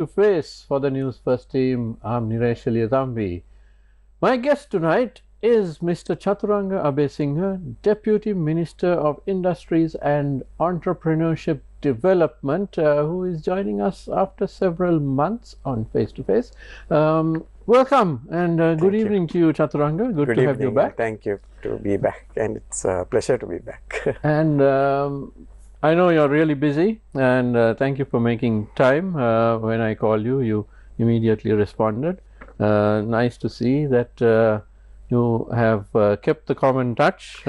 To face for the Newsfirst team, I'm Niresh Eliadambi. My guest tonight is Mr. Chathuranga Abeysinghe, Deputy Minister of Industries and Entrepreneurship Development, who is joining us after several months on Face to Face. Welcome and good evening to you, Chathuranga. Good to have you back. Thank you to be back, and it's a pleasure to be back. And I know you're really busy, and thank you for making time. When I called you, you immediately responded. Nice to see that you have kept the common touch,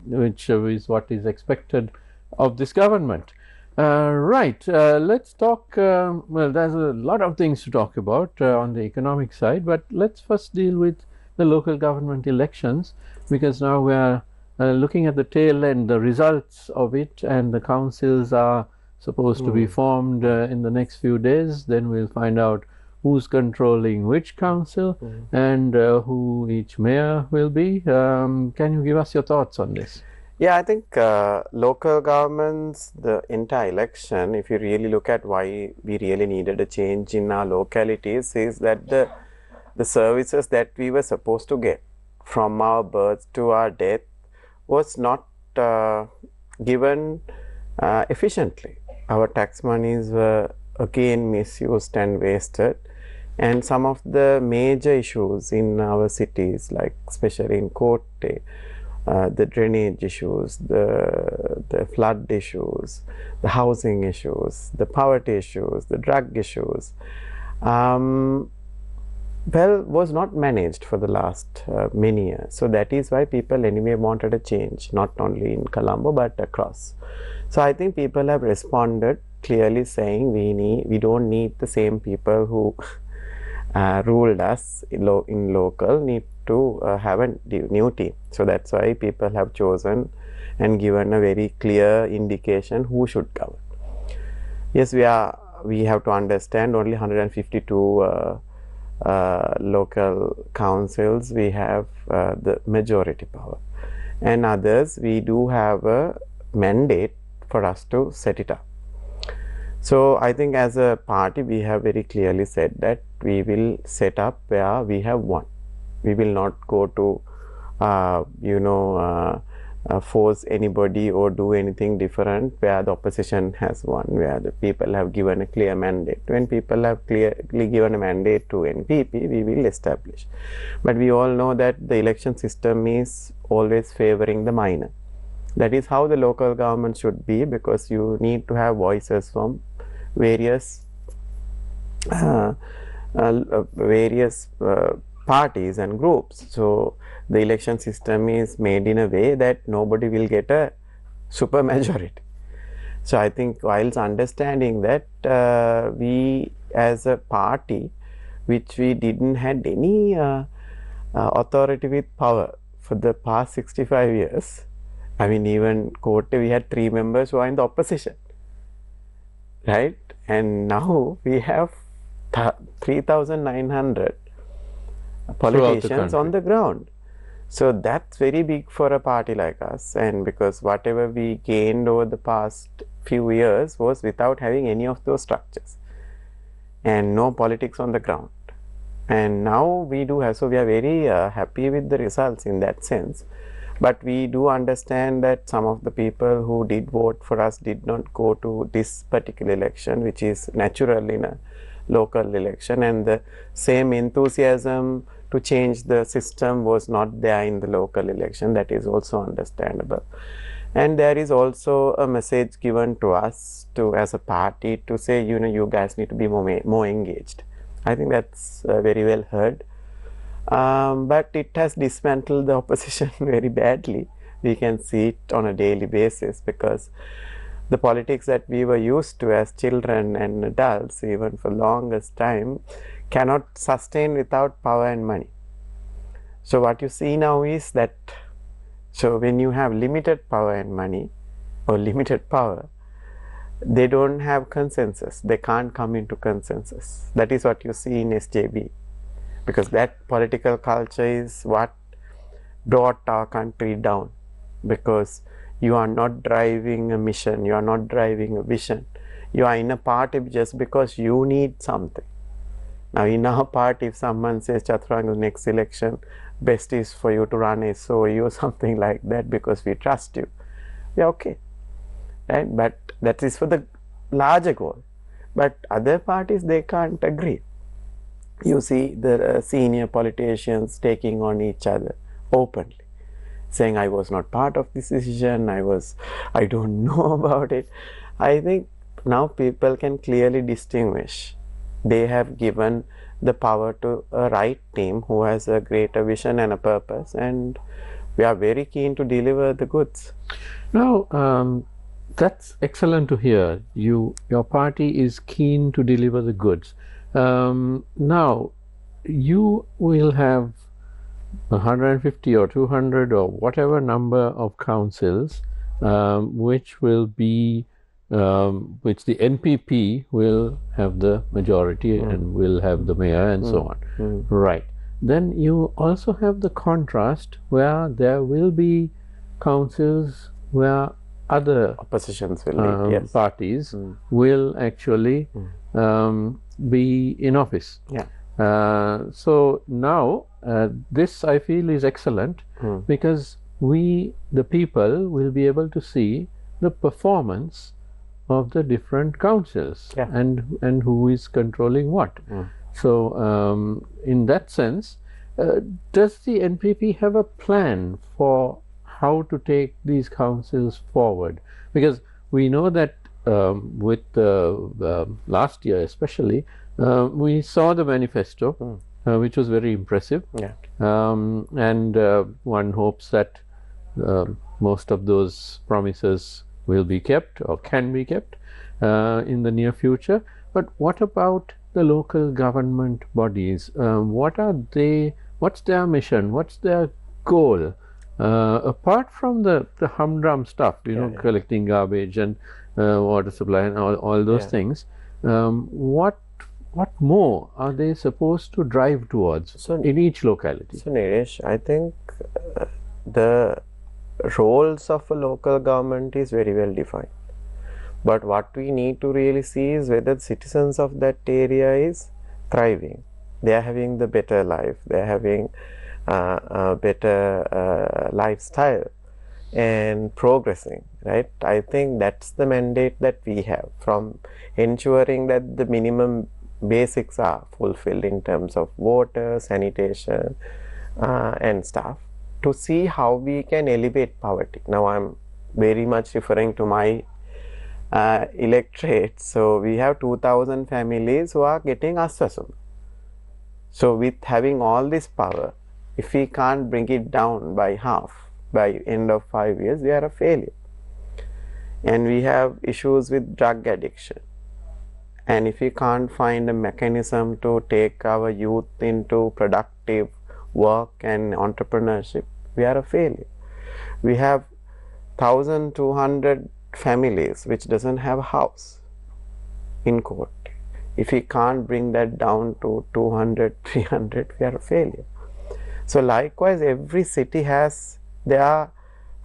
which is what is expected of this government. Right, let's talk. Well, there's a lot of things to talk about on the economic side, but let's first deal with the local government elections, because now we are looking at the tail end, the results of it, and the councils are supposed to be formed in the next few days. Then we'll find out who's controlling which council and who each mayor will be. Can you give us your thoughts on this? Yeah, I think local governments, the entire election, if you really look at why we really needed a change in our localities, is that the services that we were supposed to get from our birth to our death was not given efficiently. Our tax monies were again misused and wasted, and some of the major issues in our cities, like especially in Kotte, the drainage issues, the flood issues, the housing issues, the poverty issues, the drug issues, well, was not managed for the last many years. So that is why people anyway wanted a change, not only in Colombo but across. So I think people have responded clearly, saying we don't need the same people who ruled us in local, need to have a new team. So that's why people have chosen and given a very clear indication who should govern. Yes, we have to understand only 152 local councils we have the majority power, and others we do have a mandate for us to set it up. So I think as a party we have very clearly said that we will set up where we have won. We will not go to force anybody or do anything different where the opposition has won, where the people have given a clear mandate. When people have clearly given a mandate to NPP, we will establish. But we all know that the election system is always favoring the minor. That is how the local government should be, because you need to have voices from various parties and groups. So the election system is made in a way that nobody will get a super majority. So I think whilst understanding that we as a party, which we didn't had any authority with power for the past 65 years, I mean even Kotte we had 3 members who are in the opposition, right? And now we have 3,900 politicians on the ground. So that's very big for a party like us, and because whatever we gained over the past few years was without having any of those structures and no politics on the ground. And now we do have, so we are very happy with the results in that sense. But we do understand that some of the people who did vote for us did not go to this particular election, which is natural in a local election, and the same enthusiasm to change the system was not there in the local election. That is also understandable. And there is also a message given to us as a party to say, you guys need to be more engaged. I think that's very well heard. But it has dismantled the opposition very badly. We can see it on a daily basis, because the politics that we were used to as children and adults, even for longest time, cannot sustain without power and money. So what you see now is that, so when you have limited power and money, or limited power, they don't have consensus. They can't come into consensus. That is what you see in SJB, because that political culture is what brought our country down, because you are not driving a mission, you are not driving a vision, You are in a party just because you need something. Now in our party, if someone says Chathuranga next election, best is for you to run SOE or something like that because we trust you, yeah, okay, right? But that is for the larger goal. But other parties, they can't agree. You see the senior politicians taking on each other openly, saying I was not part of this decision, I don't know about it. I think now people can clearly distinguish. They have given the power to a right team who has a greater vision and a purpose, and we are very keen to deliver the goods. Now, that's excellent to hear. Your party is keen to deliver the goods. Now, you will have 150 or 200 or whatever number of councils, which will be which the NPP will have the majority and will have the mayor and so on. Right. Then you also have the contrast where there will be councils where other oppositions will yes. parties will actually be in office. Yeah. So now this I feel is excellent because we, the people, will be able to see the performance of the different councils and who is controlling what. So in that sense, does the NPP have a plan for how to take these councils forward? Because we know that with last year especially, we saw the manifesto, which was very impressive. Yeah. And one hopes that most of those promises will be kept or can be kept in the near future. But what about the local government bodies? What are they? What's their mission? What's their goal? Apart from the humdrum stuff, you know, collecting garbage and water supply and all those things, what more are they supposed to drive towards in each locality? So Nilesh, I think the roles of a local government is very well defined. But what we need to really see is whether the citizens of that area is thriving. They are having the better life. They are having a better lifestyle and progressing, right? I think that's the mandate that we have, from ensuring that the minimum basics are fulfilled in terms of water, sanitation, and stuff, to see how we can elevate poverty. Now I'm very much referring to my electorate. So we have 2,000 families who are getting aswasum. So with having all this power, if we can't bring it down by half by end of 5 years, we are a failure. And we have issues with drug addiction. And if we can't find a mechanism to take our youth into productive work and entrepreneurship, we are a failure. We have 1,200 families which doesn't have a house in court. If we can't bring that down to 200, 300, we are a failure. So likewise, every city has their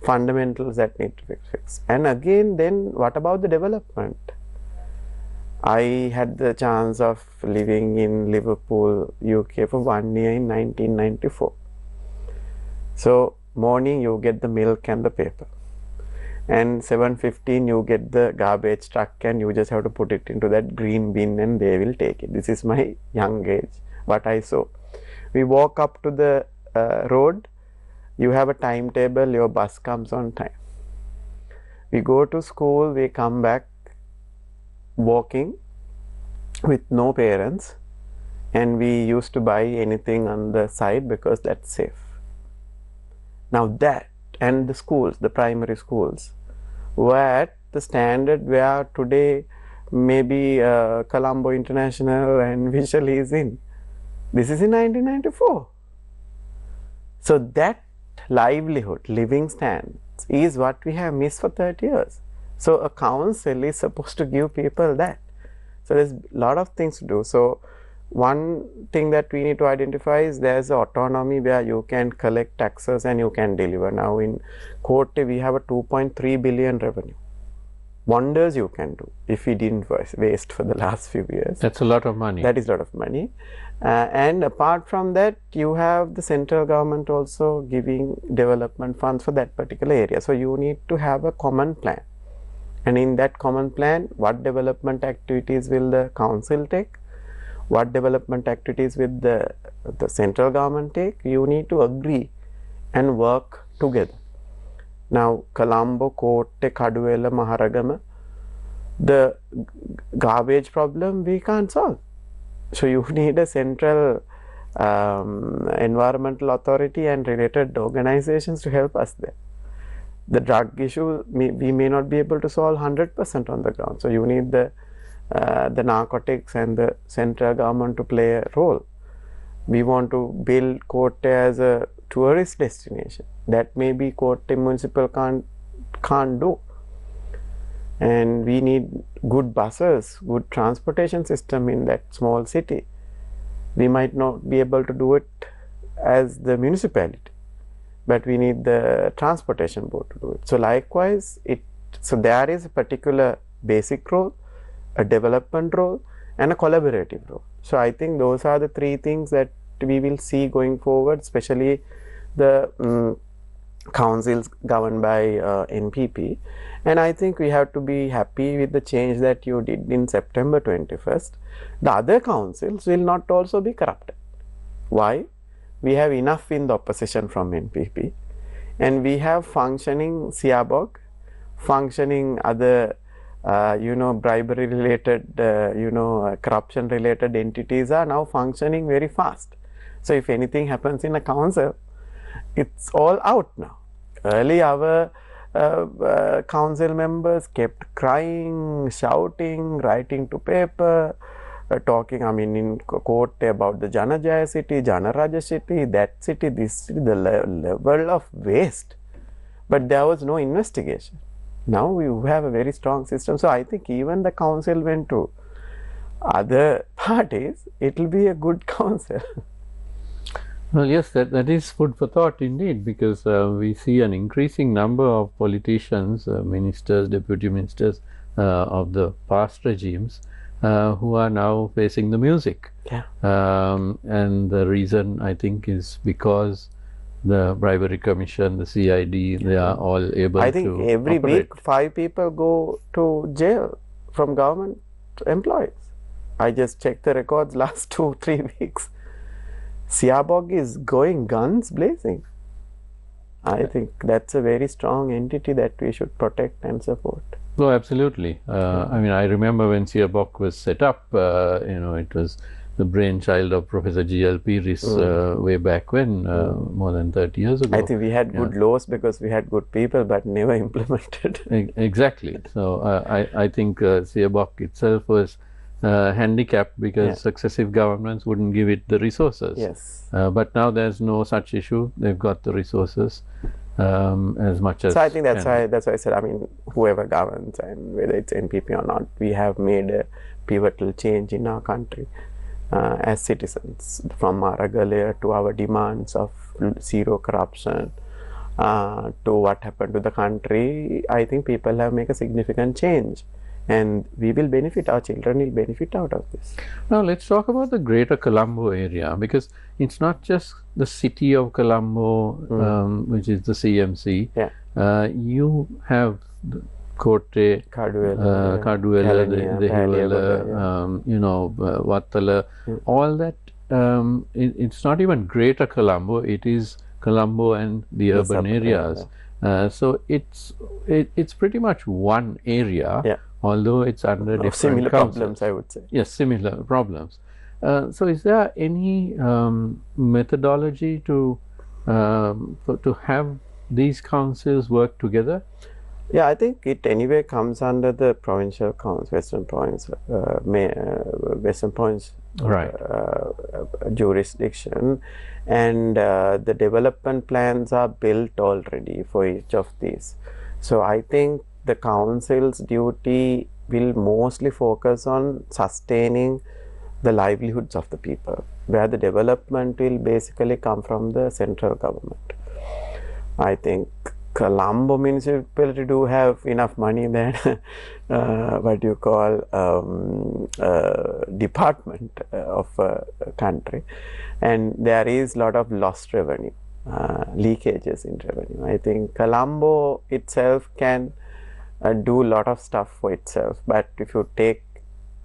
fundamentals that need to be fixed. And again, then what about the development? I had the chance of living in Liverpool, UK for 1 year in 1994. So morning you get the milk and the paper, and 7:15 you get the garbage truck and you just have to put it into that green bin and they will take it. This is my young age, what I saw. We walk up to the road, you have a timetable, your bus comes on time. We go to school, we come back walking with no parents, and we used to buy anything on the side because that's safe. Now that, and the schools, the primary schools, were at the standard where today maybe Colombo International and Visual is in. This is in 1994. So that livelihood, living standards is what we have missed for 30 years. So a council is supposed to give people that. So there's a lot of things to do. So one thing that we need to identify is there's autonomy where you can collect taxes and you can deliver. Now in Kotte we have a 2.3 billion revenue. wonders you can do if we didn't waste for the last few years. That's a lot of money. That is a lot of money. And apart from that, you have the central government also giving development funds for that particular area. So you need to have a common plan. And in that common plan, what development activities will the council take? What development activities will the central government take? You need to agree and work together. Now, Colombo, Kotte, Kaduwela, Maharagama, the garbage problem we can't solve. So you need a central environmental authority and related organizations to help us there. The drug issue, we may not be able to solve 100% on the ground. So you need the narcotics and the central government to play a role. We want to build Kotte as a tourist destination. That maybe Kotte municipal can't do. And we need good buses, good transportation system in that small city. We might not be able to do it as the municipality, but we need the transportation board to do it. So likewise, so there is a particular basic role, a development role, and a collaborative role. So I think those are the three things that we will see going forward, especially the councils governed by NPP. And I think we have to be happy with the change that you did in September 21st. The other councils will not also be corrupted. Why? We have enough in the opposition from NPP, and we have functioning Siabog, functioning other bribery related, corruption related entities are now functioning very fast. So if anything happens in a council, it's all out now. Early our council members kept crying, shouting, writing to paper, talking, in court about the Janajaya city, Janaraja city, that city, this city, the level of waste. But there was no investigation. Now we have a very strong system. So I think even the council went to other parties, it will be a good council. Well, yes, that is food for thought indeed, because we see an increasing number of politicians, ministers, deputy ministers of the past regimes who are now facing the music. Yeah. And the reason, I think, is because the bribery commission, the CID, they are all able to I think every operate. week 5 people go to jail from government employees. I just checked the records last 2-3 weeks. Siabog is going guns blazing. I think that's a very strong entity that we should protect and support. Oh, absolutely. I remember when Siabog was set up, it was the brainchild of Professor G.L. Piris way back when, more than 30 years ago. I think we had good laws because we had good people, but never implemented. Exactly. So I think Siabog itself was handicapped because successive governments wouldn't give it the resources. Yes. But now there's no such issue. They've got the resources as much as. So I think that's why I said, whoever governs, and whether it's NPP or not, we have made a pivotal change in our country as citizens, from Maragale to our demands of zero corruption to what happened to the country. I think people have made a significant change. And we will benefit, our children will benefit out of this. Now let's talk about the greater Colombo area, because it's not just the city of Colombo, which is the CMC. Yeah. You have Kotte, Kaduwela, the Hivela, Wattala, all that. It's not even greater Colombo, it is Colombo and the urban areas. So it's pretty much one area, although it's under different similar problems, I would say. Yes, similar problems. So is there any methodology to have these councils work together? Yeah, I think it anyway comes under the provincial council, Western Province, right. Jurisdiction, and the development plans are built already for each of these. So I think the council's duty will mostly focus on sustaining the livelihoods of the people, where the development will basically come from the central government. I think Colombo municipality do have enough money than what you call department of a country, and there is lot of lost revenue, leakages in revenue. I think Colombo itself can do lot of stuff for itself, but if you take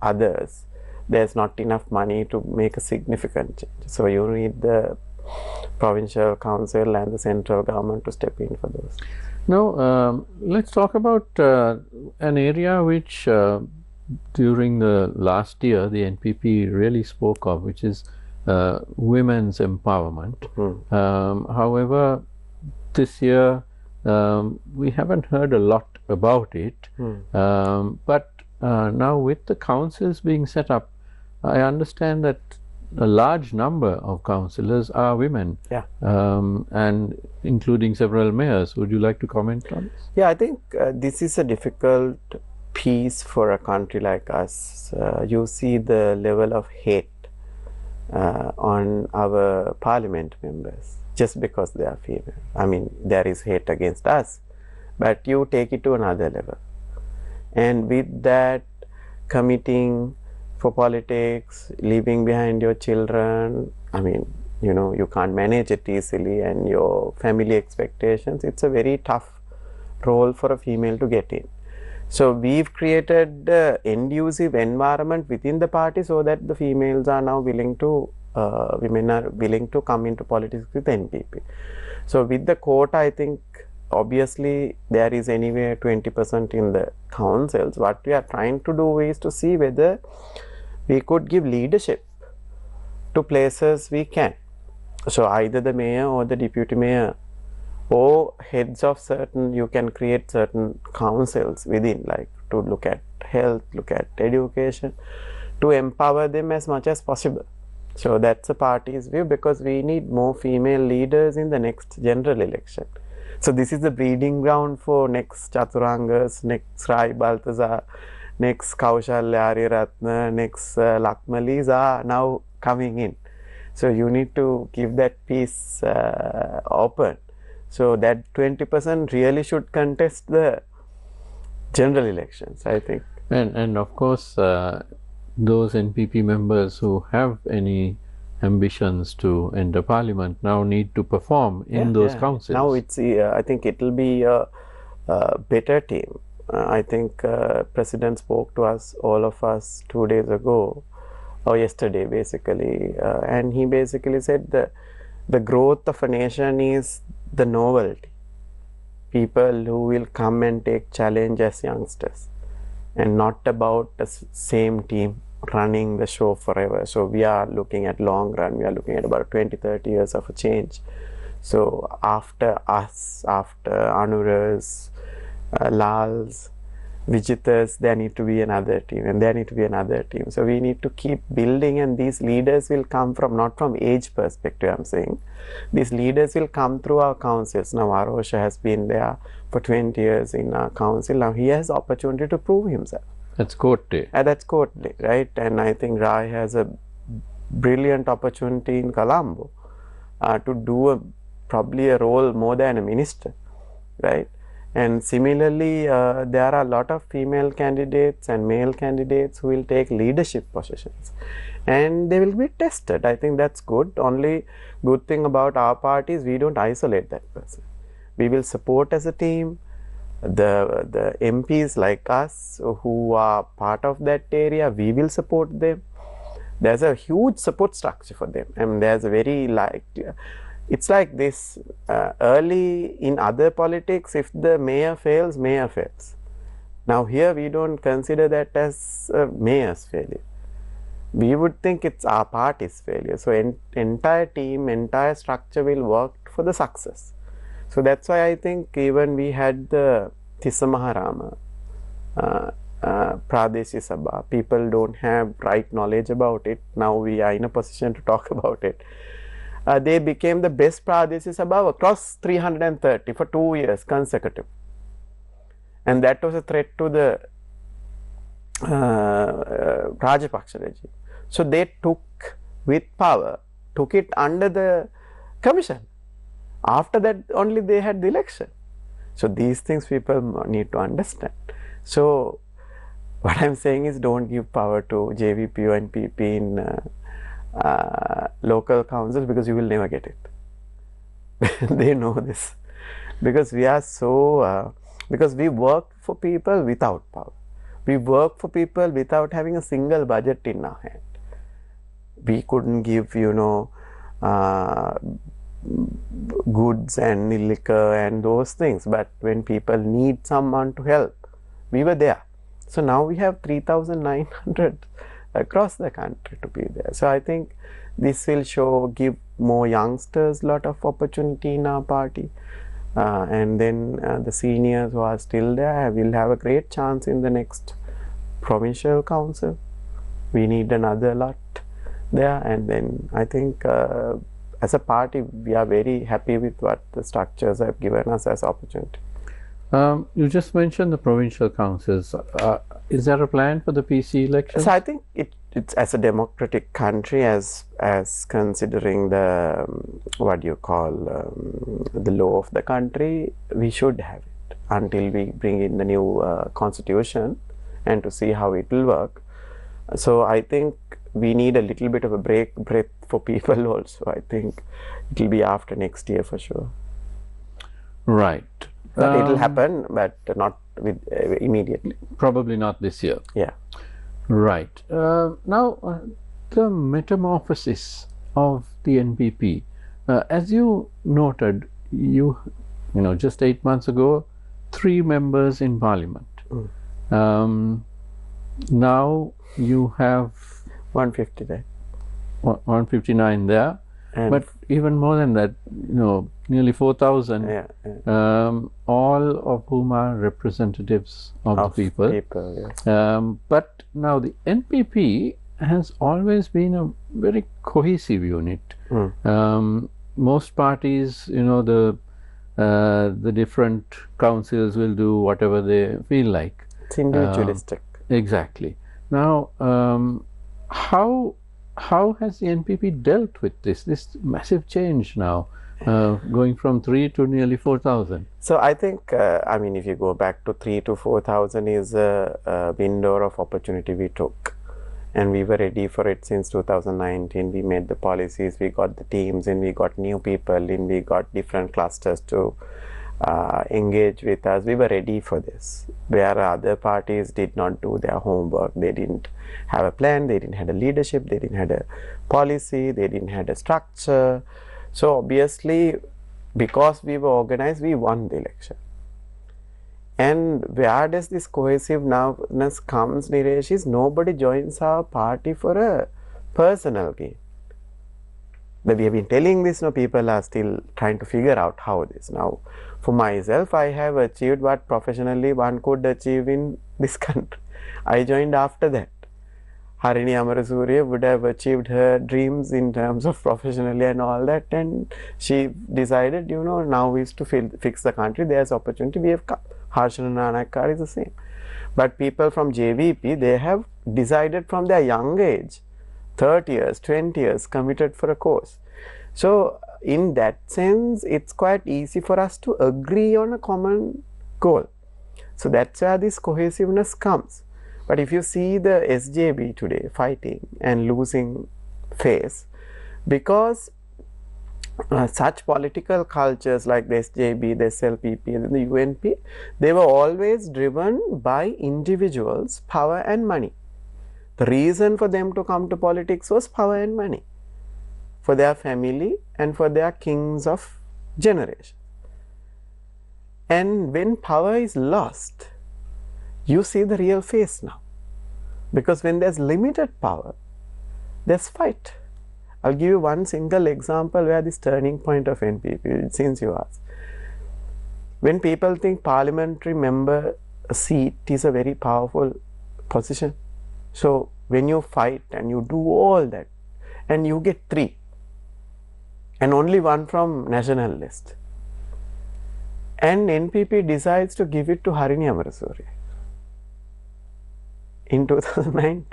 others, there's not enough money to make a significant change. So you need the provincial council and the central government to step in for those. Now, let's talk about an area which during the last year the NPP really spoke of, which is women's empowerment. However, this year we haven't heard a lot about it, but now with the councils being set up, I understand that a large number of councillors are women, and including several mayors. Would you like to comment on this? Yeah, I think this is a difficult piece for a country like us. You see the level of hate on our parliament members just because they are female. I mean, there is hate against us, but you take it to another level. And with that, committing for politics, leaving behind your children, I mean, you know, you can't manage it easily, and your family expectations, it's a very tough role for a female to get in. So we've created an conducive environment within the party so that the females are now willing to, women are willing to come into politics with NPP. So with the quota, I think obviously there is anywhere 20% in the councils. What we are trying to do is to see whether we could give leadership to places we can. So either the mayor or the deputy mayor or heads of certain, you can create certain councils within, like to look at health, look at education, to empower them as much as possible. So that's the party's view, because we need more female leaders in the next general election. So this is the breeding ground for next Chaturangas, next Rai Balthazar, next Kaushalya Ariyaratne, next Lakmalis are now coming in. So you need to keep that piece open. So that 20% really should contest the general elections, I think. And of course, those NPP members who have any ambitions to enter parliament now need to perform in those councils. Now it's, I think it will be a better team. I think President spoke to us, all of us, 2 days ago, or yesterday basically, and he basically said the growth of a nation is the novelty. People who will come and take challenge as youngsters, and not about the same team running the show forever. So we are looking at long run, we are looking at about 20-30 years of a change. So after us, after Anuras, Lals, Vijitas, there need to be another team, and there need to be another team. So we need to keep building, and these leaders will come from, not from age perspective, I'm saying. These leaders will come through our councils. Now Arosha has been there for 20 years in our council. Now he has opportunity to prove himself. That's Kotte. That's Kotte, right? And I think Rai has a brilliant opportunity in Colombo to do probably a role more than a minister, right? And similarly, there are a lot of female candidates and male candidates who will take leadership positions, and they will be tested. I think that's good. Only good thing about our party is we don't isolate that person. We will support as a team. The MPs like us who are part of that area, we will support them. There's a huge support structure for them, and there's a very it's like this, early in other politics, if the mayor fails, mayor fails. Now here we don't consider that as a mayor's failure. We would think it's our party's failure. So entire team, entire structure will work for the success. So that's why I think even we had the Tissa Maharama, Pradeshi Sabha. People don't have right knowledge about it. Now we are in a position to talk about it. They became the best Pradeshi Sabha across 330 for 2 years consecutive. And that was a threat to the Rajapaksa regime. So they took with power, took it under the commission. After that only they had the election. So these things people need to understand. So what I'm saying is, don't give power to JVP or NPP in local councils, because you will never get it. They know this, because we are so because we work for people without power. We work for people without having a single budget in our hand. We couldn't give, goods and liquor and those things, but when people need someone to help, we were there. So now we have 3,900 across the country to be there. So I think this will give more youngsters a lot of opportunity in our party, and then the seniors who are still there will have a great chance in the next provincial council. We need another lot there, and then I think as a party we are very happy with what the structures have given us as opportunity. You just mentioned the provincial councils. Is there a plan for the PC elections? So I think it's as a democratic country, as considering the what you call the law of the country, we should have it until we bring in the new constitution and to see how it will work. So I think we need a little bit of a breath for people also. I think it will be after next year for sure. Right. But it will happen, but not with immediately. Probably not this year. Yeah. Right. Now, the metamorphosis of the NPP, as you noted, you know, just 8 months ago, 3 members in Parliament. Now you have 150 there. 159 there, and but even more than that, you know, nearly 4,000, all of whom are representatives of the people. Yes. But now the NPP has always been a very cohesive unit. Most parties, you know, the different councils will do whatever they feel like. It's individualistic. Exactly. Now, how has the NPP dealt with this massive change now, going from 3 to nearly 4,000? So I think, I mean, if you go back to 3 to 4,000 is a window of opportunity we took, and we were ready for it since 2019. We made the policies, we got the teams, and we got new people in, we got different clusters to engage with us. We were ready for this, where other parties did not do their homework. They didn't have a plan, they didn't have a leadership, they didn't have a policy, they didn't have a structure. So obviously, because we were organized, we won the election. And where does this cohesiveness comes, Niresh, is nobody joins our party for a personal gain. But we have been telling this, no, people are still trying to figure out how this. Now, for myself, I have achieved what professionally one could achieve in this country. I joined after that. Harini Amarasuriya would have achieved her dreams in terms of professionally and all that, and she decided, you know, now is to fix the country. There's opportunity. We have come. Harshana Nanakkar is the same. But people from JVP, they have decided from their young age, 30 years, 20 years, committed for a cause. So in that sense, it's quite easy for us to agree on a common goal. So that's where this cohesiveness comes. But if you see the SJB today fighting and losing face, because such political cultures like the SJB, the SLPP and the UNP, they were always driven by individuals, power and money. The reason for them to come to politics was power and money, for their family and for their kings of generation. And when power is lost, you see the real face now. Because when there's limited power, there's fight. I'll give you one single example where this turning point of NPP, since you asked. When people think parliamentary member seat is a very powerful position, so when you fight and you do all that and you get 3 and only 1 from national list, and NPP decides to give it to Harini Amarasuriya in 2019.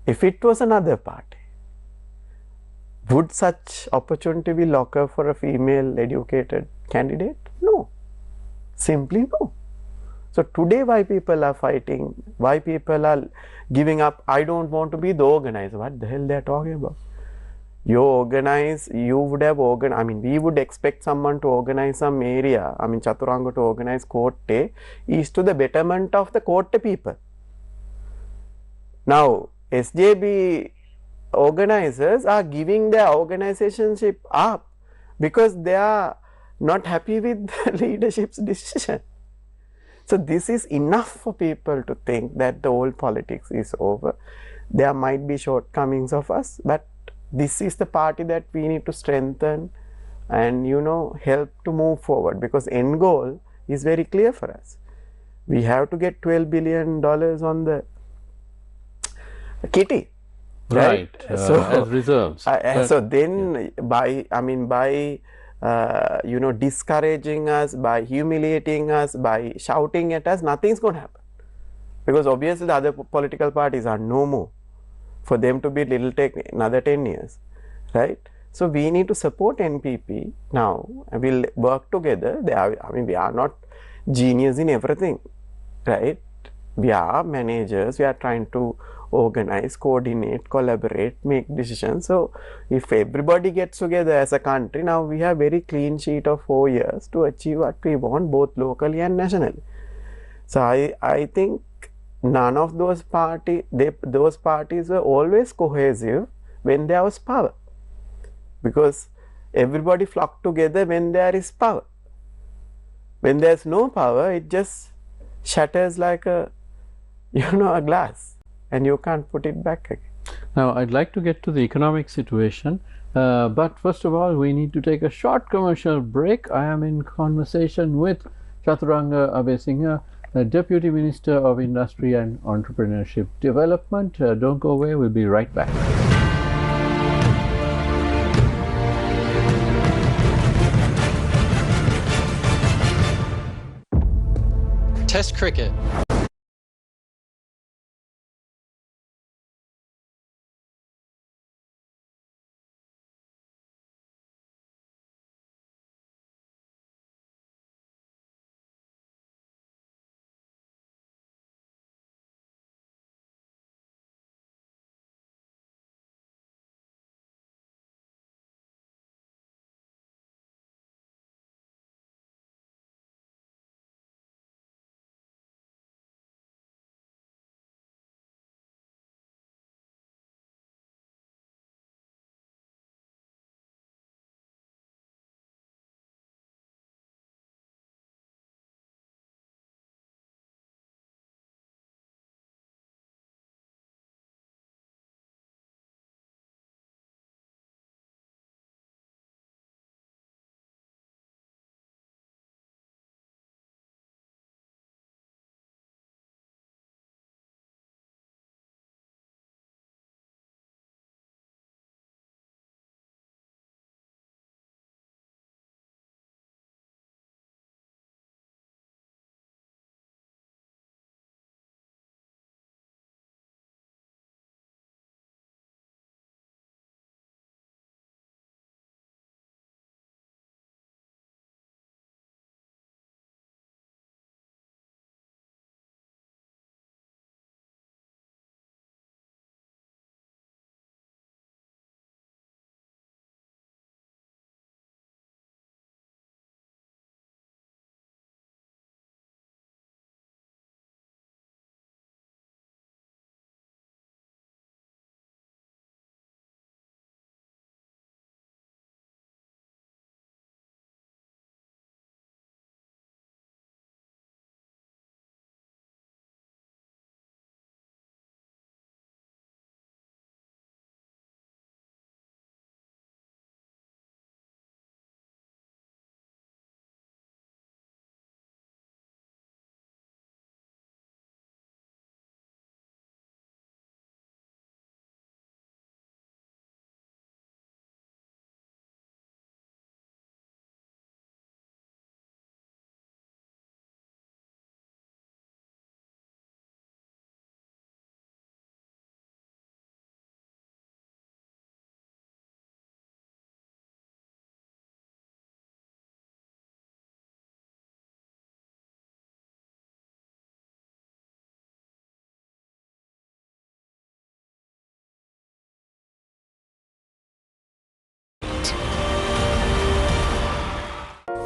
If it was another party, would such opportunity be locker for a female educated candidate? No. Simply no. So today why people are fighting, why people are giving up, I don't want to be the organizer. What the hell they are talking about? You organize, you would have organized, I mean, we would expect someone to organize some area, I mean, Chathuranga to organize Kotte is to the betterment of the Kotte people. Now, SJB organizers are giving their organizationship up because they are not happy with the leadership's decision. So this is enough for people to think that the old politics is over. There might be shortcomings of us, but this is the party that we need to strengthen and help to move forward, because end goal is very clear for us. We have to get $12 billion on the kitty. Right, as reserves. So then by discouraging us, by humiliating us, by shouting at us, nothing's going to happen, because obviously the other political parties are no more. For them to be little take another 10 years, right? So we need to support NPP now and we'll work together. We are not genius in everything, right? We are managers, we are trying to organize, coordinate, collaborate, make decisions. So if everybody gets together as a country, now we have very clean sheet of 4 years to achieve what we want, both locally and nationally. So I think none of those parties were always cohesive when there was power, because everybody flocked together when there is power. When there's no power, it just shatters like a a glass, and you can't put it back again. Now I'd like to get to the economic situation, but first of all we need to take a short commercial break. I am in conversation with Chathuranga Abeysinghe, the Deputy Minister of Industry and Entrepreneurship Development. Don't go away, we'll be right back. Test cricket.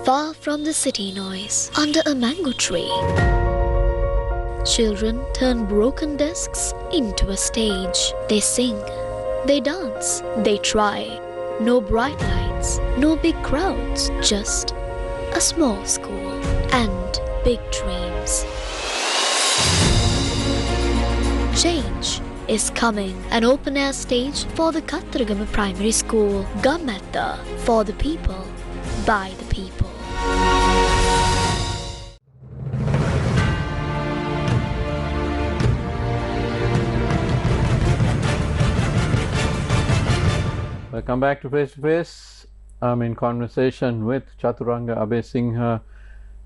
Far from the city noise, under a mango tree, children turn broken desks into a stage. They sing, they dance, they try. No bright lights, no big crowds, just a small school and big dreams. Change is coming. An open-air stage for the Chathuranga Primary School. Gamatha, for the people, by the people. Welcome back to Face to Face. I'm in conversation with Chathuranga Abeysinghe,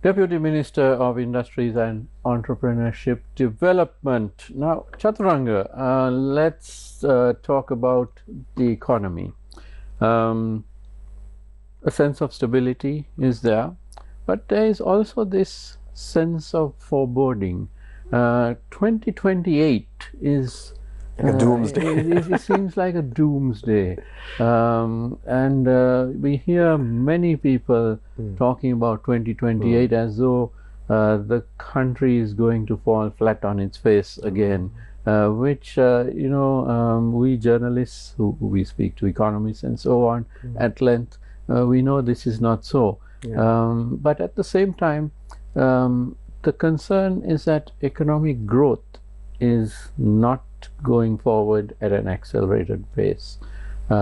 Deputy Minister of Industries and Entrepreneurship Development. Now, Chathuranga, let's talk about the economy. A sense of stability is there, but there is also this sense of foreboding. 2028 is like a doomsday. it seems like a doomsday, and we hear many people talking about 2028 as though the country is going to fall flat on its face again, which we journalists who we speak to economists and so on at length, we know this is not so. But at the same time, the concern is that economic growth is not going forward at an accelerated pace. We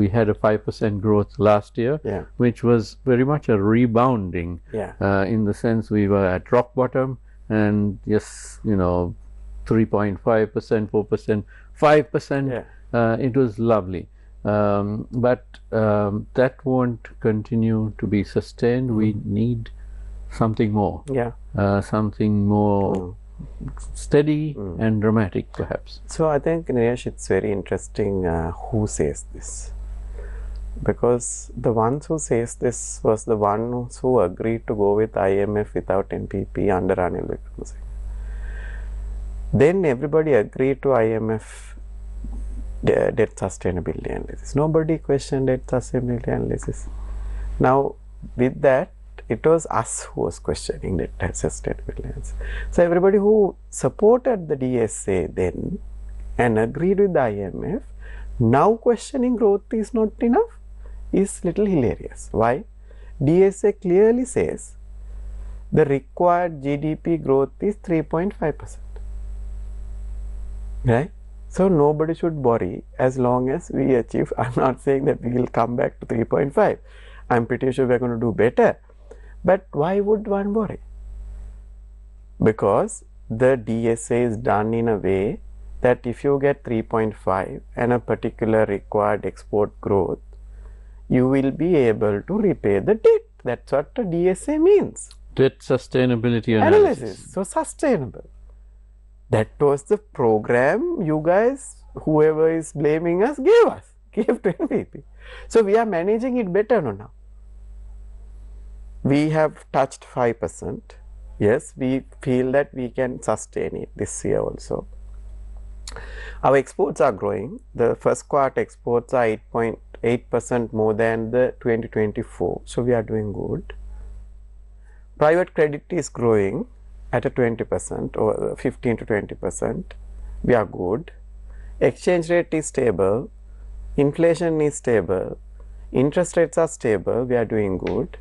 had a 5% growth last year, which was very much a rebounding, in the sense we were at rock bottom, and yes, 3.5%, 4%, 5%, it was lovely. But that won't continue to be sustained. We need something more, something more steady and dramatic, perhaps. So I think, Nilesh, it's very interesting who says this, because the ones who says this was the ones who agreed to go with IMF without NPP under Ranil Wickremesinghe. Then everybody agreed to IMF debt sustainability analysis. Nobody questioned debt sustainability analysis. Now with that, it was us who was questioning debt sustainability analysis. So everybody who supported the DSA then and agreed with the IMF, now questioning growth is not enough, is little hilarious. Why? DSA clearly says the required GDP growth is 3.5%. Right? So nobody should worry as long as we achieve. I'm not saying that we will come back to 3.5. I'm pretty sure we're going to do better. But why would one worry? Because the DSA is done in a way that if you get 3.5 and a particular required export growth, you will be able to repay the debt. That's what the DSA means. Debt sustainability analysis. So sustainable. That was the program you guys, whoever is blaming us, gave to NPP. So we are managing it better now. We have touched 5%. Yes, we feel that we can sustain it this year also. Our exports are growing. The first quarter exports are 8.8% more than the 2024. So we are doing good. Private credit is growing at a 20% or 15 to 20%. We are good. Exchange rate is stable. Inflation is stable. Interest rates are stable. We are doing good.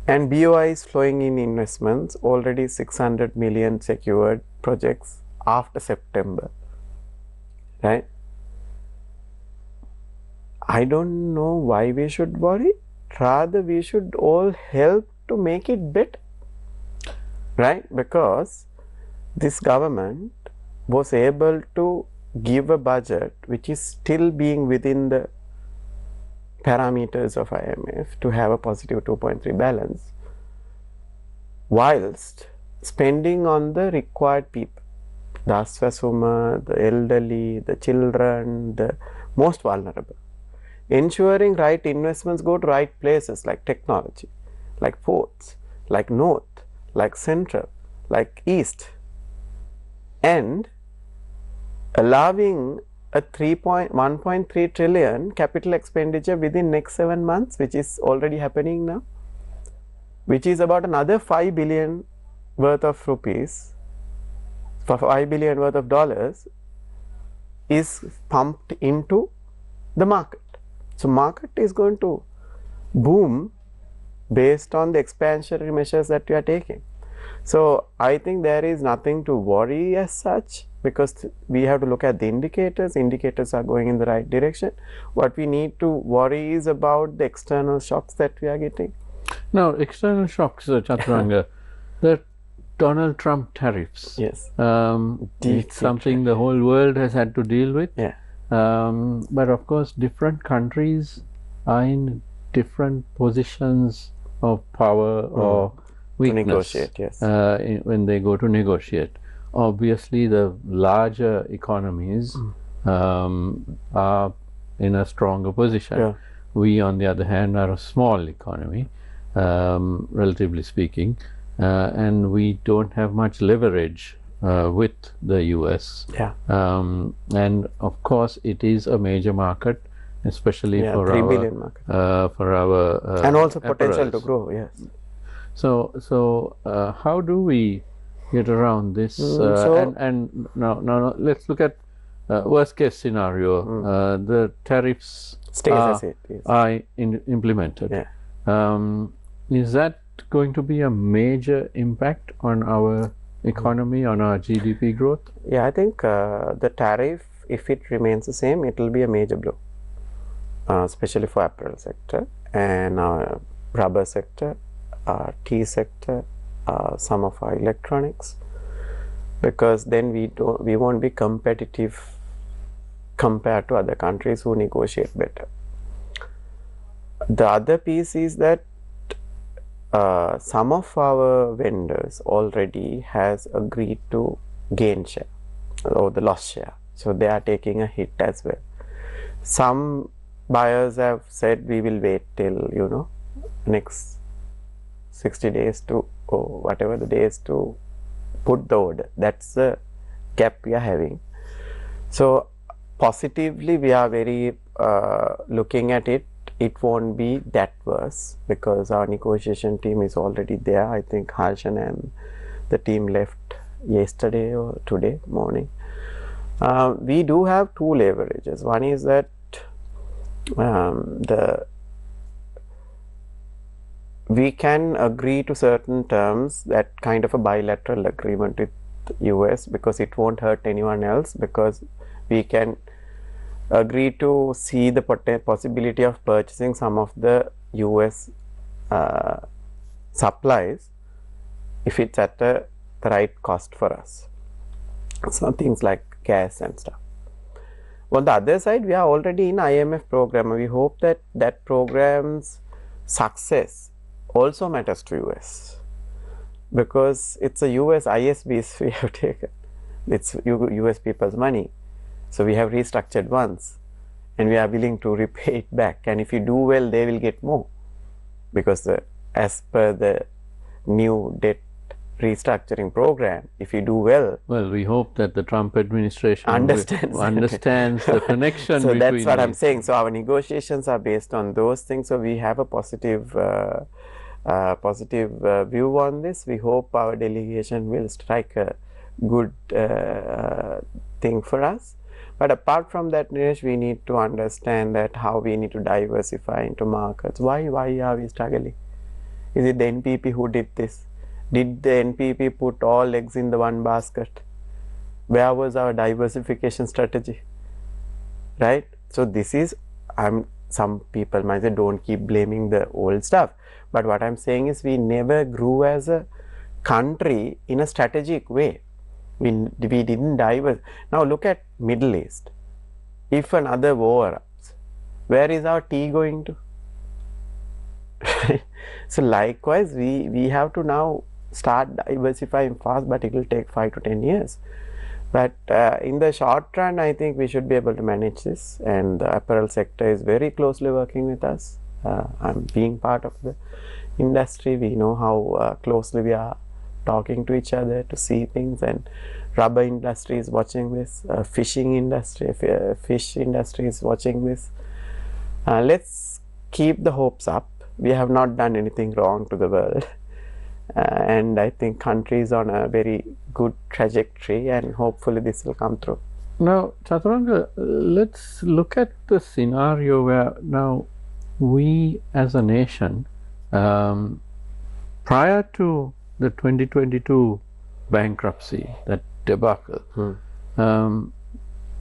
And BOI is flowing in investments, already 600 million secured projects after September, right? I don't know why we should worry, rather we should all help to make it better, right? Because this government was able to give a budget which is still being within the parameters of IMF to have a positive 2.3 balance, whilst spending on the required people, the Aswasuma, the elderly, the children, the most vulnerable, ensuring right investments go to right places like technology, like ports, like north, like central, like east, and allowing a 1.3 trillion capital expenditure within next 7 months, which is already happening now, which is about another 5 billion worth of rupees, for 5 billion worth of dollars is pumped into the market. So market is going to boom based on the expansionary measures that we are taking. So I think there is nothing to worry as such, because we have to look at the indicators. Indicators are going in the right direction. What we need to worry is about the external shocks that we are getting. Now, external shocks, Chathuranga, the Donald Trump tariffs. Yes. It's something the whole world has had to deal with. Yeah. But of course, different countries are in different positions of power or weakness to negotiate, yes. When they go to negotiate. Obviously, the larger economies are in a stronger position. Yeah. We, on the other hand, are a small economy, relatively speaking, and we don't have much leverage with the US. Yeah. And of course, it is a major market, especially for 3 our billion market. For our and also potential apparels. to grow. Yes. So how do we get around this? And now let's look at worst case scenario. The tariffs Stays as it is. are implemented. Yeah. Is that going to be a major impact on our economy, on our GDP growth? Yeah, I think the tariff, if it remains the same, it will be a major blow, especially for apparel sector and rubber sector, tea sector, some of our electronics, because then we won't be competitive compared to other countries who negotiate better. The other piece is that some of our vendors already has agreed to gain share or the loss share, so they are taking a hit as well. Some buyers have said we will wait till next 60 days to, or whatever the days, to put the order. That's the gap we are having. So positively we are very looking at it. It won't be that worse because our negotiation team is already there. I think Harshan and the team left yesterday or today morning. We do have two leverages. One is that we can agree to certain terms, that kind of a bilateral agreement with US, because it won't hurt anyone else, because we can agree to see the possibility of purchasing some of the US supplies if it's at the right cost for us. So things like gas and stuff. On the other side, we are already in IMF program. We hope that that program's success also matters to US, because it's a US ISBs we have taken. It's US people's money. So we have restructured once and we are willing to repay it back, and if you do well, they will get more, because as per the new debt restructuring program, if you do well, we hope that the Trump administration understands the connection. So between that's what I'm saying. So our negotiations are based on those things. So we have a positive view on this. We hope our delegation will strike a good thing for us. But apart from that, Nilesh, we need to understand that how we need to diversify into markets. Why are we struggling? Is it the NPP who did this? Did the NPP put all eggs in the one basket? Where was our diversification strategy? Right? So this is, some people might say don't keep blaming the old stuff. But what I'm saying is we never grew as a country in a strategic way. We didn't diverse. Now look at Middle East. If another war erupts, where is our tea going to? So likewise, we have to now start diversifying fast, but it will take 5 to 10 years. But in the short run, I think we should be able to manage this, and the apparel sector is very closely working with us. I'm being part of the industry. We know how closely we are talking to each other to see things, and rubber industry is watching this, fishing industry, fish industry is watching this. Let's keep the hopes up. We have not done anything wrong to the world. And I think country is on a very good trajectory, and hopefully this will come through. Now, Chathuranga, let's look at the scenario where now we as a nation, prior to the 2022 bankruptcy, that debacle,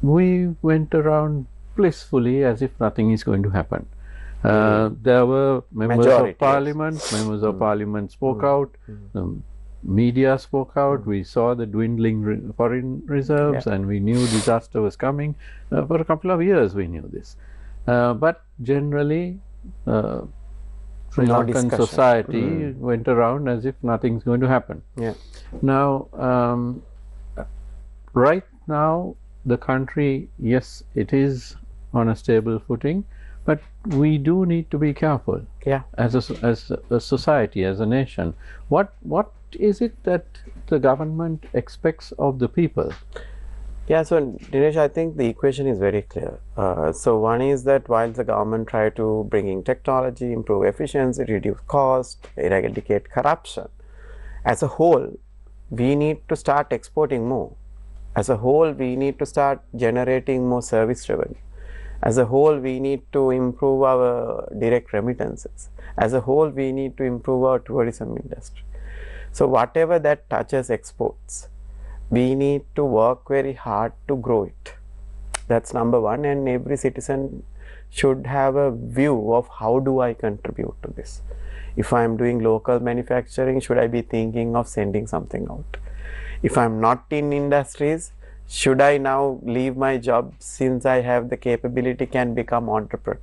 we went around blissfully as if nothing is going to happen. There were members of parliament, spoke out, the media spoke out, we saw the dwindling foreign reserves, and we knew disaster was coming. For a couple of years we knew this. But generally, Sri Lankan society went around as if nothing's going to happen. Now, right now, the country, yes, it is on a stable footing, but we do need to be careful as a society, as a nation. What is it that the government expects of the people? So Dinesh, I think the equation is very clear. So one is that while the government try to bring in technology, improve efficiency, reduce cost, eradicate corruption, as a whole, we need to start exporting more. As a whole, we need to start generating more service revenue. As a whole, we need to improve our direct remittances. As a whole, we need to improve our tourism industry. So whatever that touches exports, we need to work very hard to grow it. That's number one, and every citizen should have a view of how do I contribute to this. If I am doing local manufacturing, should I be thinking of sending something out? If I am not in industries, should I now leave my job since I have the capability, can become entrepreneur?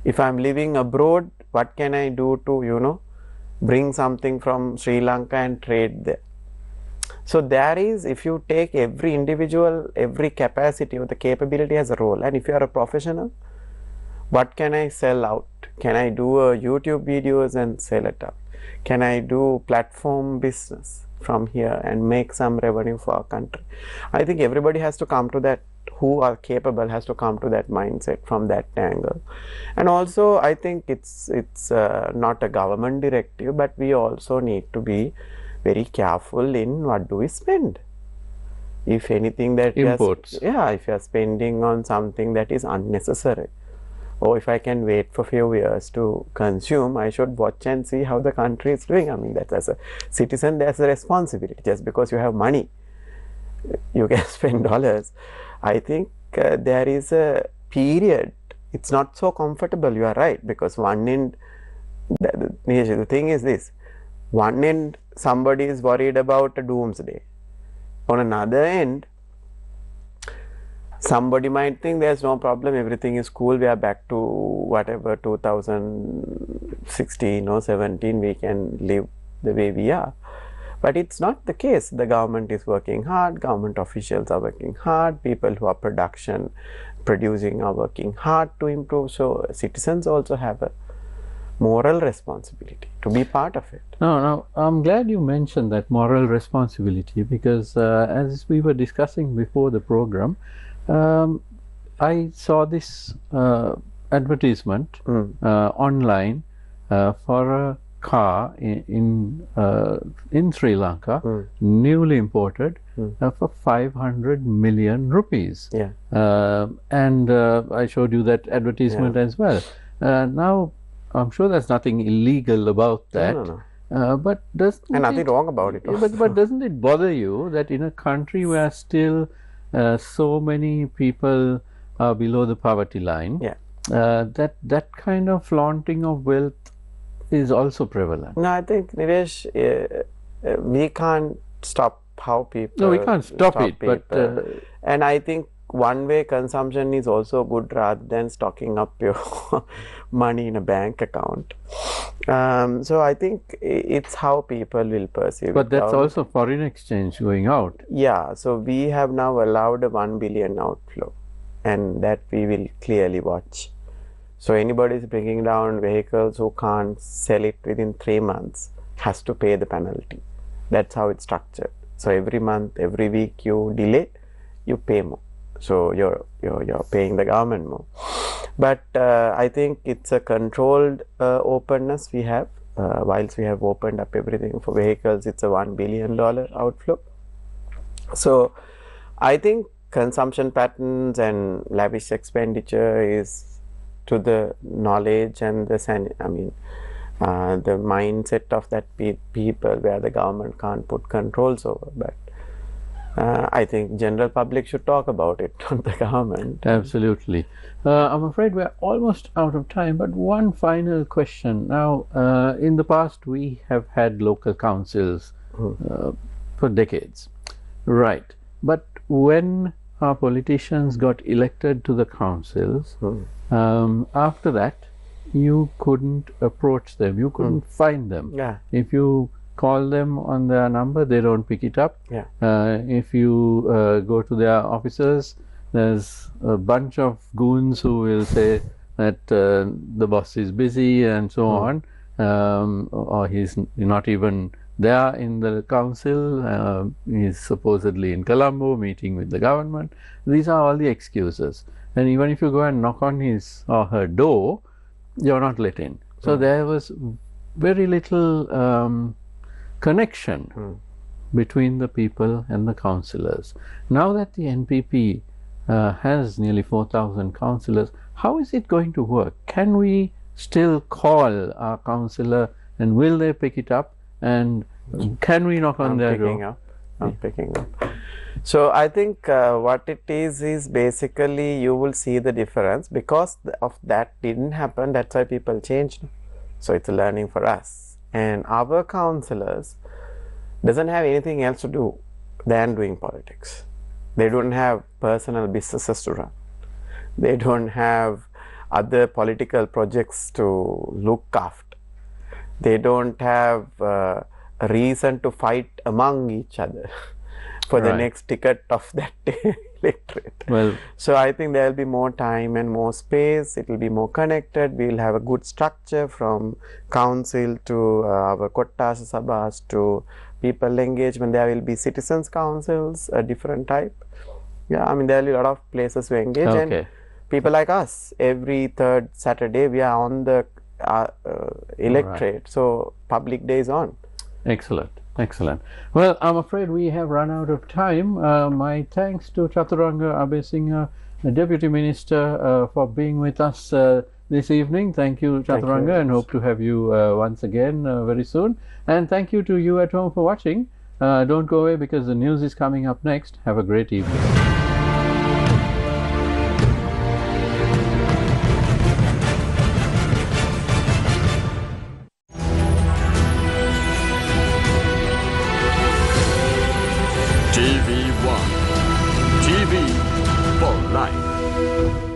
If I am living abroad, what can I do to, bring something from Sri Lanka and trade there? So there is, if you take every individual, every capacity or the capability has a role, and if you are a professional, what can I sell out? Can I do a YouTube videos and sell it out? Can I do platform business from here and make some revenue for our country? I think everybody has to come to that, who are capable has to come to that mindset from that angle. And also I think it's not a government directive, but we also need to be very careful in what do we spend. If anything that imports, if you are spending on something that is unnecessary, or if I can wait for few years to consume, I should watch and see how the country is doing. I mean, that as a citizen, there's a responsibility. Just because you have money, you can spend dollars. I think there is a period, it's not so comfortable, you are right, because one end, the thing is this, one end somebody is worried about a doomsday. On another end, somebody might think there's no problem, everything is cool, we are back to whatever 2016 or 17, we can live the way we are. But it's not the case. The government is working hard, government officials are working hard, people who are producing are working hard to improve. So citizens also have a moral responsibility to be part of it. No, I'm glad you mentioned that moral responsibility, because as we were discussing before the program, I saw this advertisement online for a car in Sri Lanka, newly imported, for 500 million rupees. And I showed you that advertisement as well. Now, I'm sure there's nothing illegal about that. But doesn't and nothing wrong about it. But doesn't it bother you that in a country where still so many people are below the poverty line, that kind of flaunting of wealth is also prevalent? No, I think, Nilesh, we can't stop how people. No, we can't stop it. People. But and I think one-way consumption is also good rather than stocking up your money in a bank account. So I think it's how people will perceive. But that's also foreign exchange going out. Yeah. So we have now allowed a 1 billion outflow, and that we will clearly watch. So anybody is bringing down vehicles who can't sell it within 3 months has to pay the penalty. That's how it's structured. So every month, every week you delay, you pay more. So you're paying the government more. But I think it's a controlled openness we have. Whilst we have opened up everything for vehicles, it's a $1 billion outflow. So I think consumption patterns and lavish expenditure is to the knowledge and the mindset of that people where the government can't put controls over. But I think general public should talk about it, not the government. Absolutely. I'm afraid we're almost out of time, but one final question. Now, in the past, we have had local councils for decades. Right. But when our politicians got elected to the councils, after that, you couldn't approach them, you couldn't find them. Yeah. If you call them on their number, they don't pick it up. Yeah. If you go to their offices, there's a bunch of goons who will say that the boss is busy and so on, or he's not even there in the council, he's supposedly in Colombo meeting with the government. These are all the excuses. And even if you go and knock on his or her door, you're not let in. So there was very little connection between the people and the councillors. Now that the NPP has nearly 4,000 councillors, how is it going to work? Can we still call our councillor and will they pick it up? And can we knock on their door? I'm picking up. So I think what it is basically you will see the difference because of that didn't happen. That's why people changed. So it's a learning for us. And our councillors doesn't have anything else to do than doing politics. They don't have personal businesses to run. They don't have other political projects to look after. They don't have a reason to fight among each other for the next ticket of that electorate. Well, so I think there will be more time and more space. It will be more connected. We will have a good structure from council to our Kottasa Sabhas to people engagement. There will be citizens councils, a different type. Yeah, I mean there will be a lot of places to engage and people like us. Every third Saturday we are on the electorate. So public day is on. Excellent. Excellent. Well, I'm afraid we have run out of time. My thanks to Chathuranga Abeysinghe, the Deputy Minister, for being with us this evening. Thank you, Chathuranga, and hope to have you once again very soon. And thank you to you at home for watching. Don't go away because the news is coming up next. Have a great evening. TV1, TV for life.